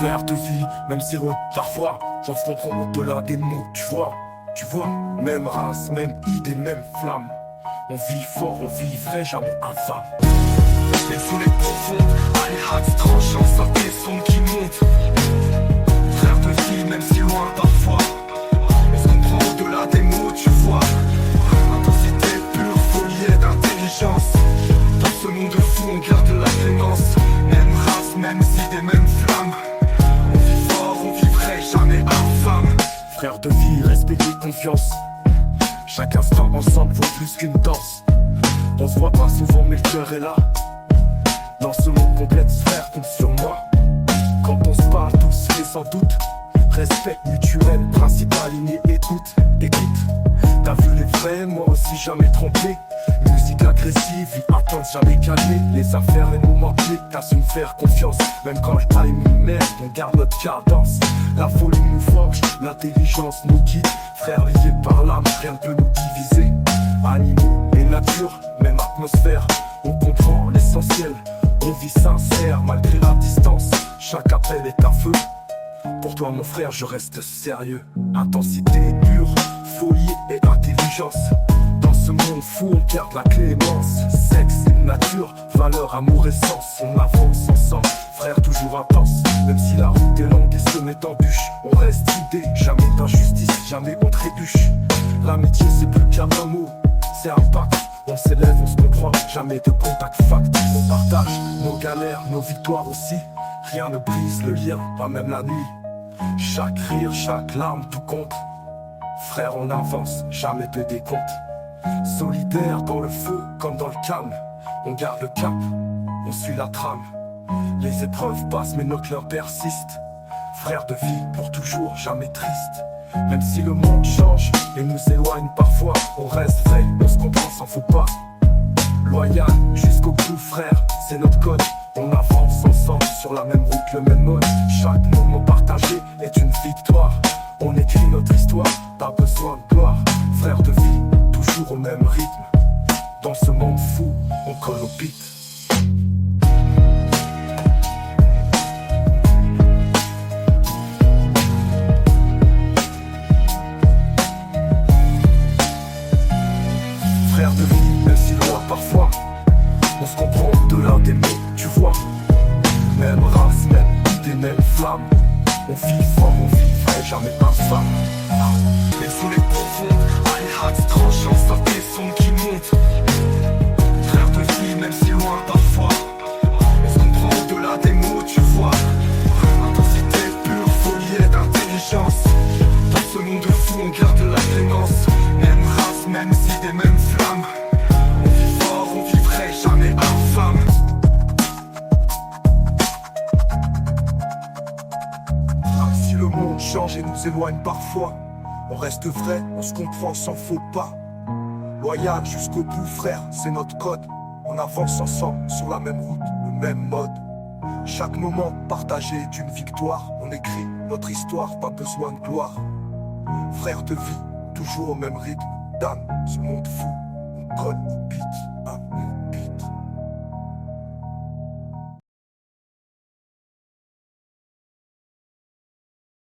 frère de vie, même si parfois j'en se comprend au-delà des mots, tu vois, même race, même idée, même flamme. On vit fort, on vit vrai, jamais infâme. Les foulées profondes, allez tranchant, sortent des sons qui montent. Frère de vie, même si loin parfois, on se comprend au-delà des mots, tu vois. Intensité pure, folie et d'intelligence. Dans ce monde fou, on garde la clémence. Même race, même idée, même flamme. On vit fort, on vit vrai, jamais infâme. Frère de vie, respect et confiance. Chaque instant ensemble vaut plus qu'une danse. On se voit pas souvent mais le cœur est là. Dans ce monde complexe, frère, compte sur moi. Quand on se parle, tout se fait sans doute. Respect mutuel, principe aligné, écoute. T'as vu les vrais, moi aussi jamais trompé. Musique agressive, vie intense, jamais calmée. Les affaires, les moments clés, t'as su me faire confiance. Même quand le timing merde, on garde notre cadence. La folie nous forge, l'intelligence nous guide. Frères liés par l'âme, rien ne peut nous diviser. Animaux et nature, même atmosphère. On comprend l'essentiel, on vit sincère malgré la distance. Chaque appel est un feu. Pour toi mon frère je reste sérieux. Intensité pure, folie et intelligence. Dans ce monde fou on garde la clémence. Sexe et nature, valeur, amour et sens. On avance ensemble, frère toujours intense. Même si la route est longue et semée d'embûches, on reste soudés, jamais d'injustice, jamais on trébuche. L'amitié c'est plus qu'un mot, c'est un pacte. On s'élève, on se comprend, jamais de contact factice. On partage nos galères, nos victoires aussi. Rien ne brise le lien, pas même la nuit. Chaque rire, chaque larme, tout compte. Frère, on avance, jamais de décompte. Solidaire dans le feu comme dans le calme. On garde le cap, on suit la trame. Les épreuves passent mais notre cœur persiste. Frère de vie pour toujours, jamais triste. Même si le monde change et nous éloigne parfois, on reste vrai, on se comprend, s'en fout pas. Loyal jusqu'au bout frère, c'est notre code. On avance ensemble sur la même route, le même mode. Chaque moment partagé est une victoire. On écrit notre histoire, pas besoin de gloire. Frère de vie, toujours au même rythme. Dans ce monde fou, on colle au beat. Frère de vie, même si loin parfois, on se comprend au-delà des mots, tu vois. Même race, même idée, même flamme. On vit fort, on vit vrai, jamais infâme. Les foulées profondes, allez tranchant, sortent des sons qui montent. Frère de vie, même si loin parfois, on se comprend au-delà des mots, tu vois. Intensité pure, folie et d'intelligence. Dans ce monde fou, on garde la clémence. Même race, même idée, même flamme. On vit fort, on vit vrai, jamais infâme. Si le monde change et nous éloigne parfois, on reste vrai, on se comprend sans faux pas. Loyal jusqu'au bout frère, c'est notre code. On avance ensemble sur la même route, le même mode. Chaque moment partagé est une victoire. On écrit notre histoire, pas besoin de gloire. Frère de vie, toujours au même rythme. Dans ce monde fou, on colle au beat.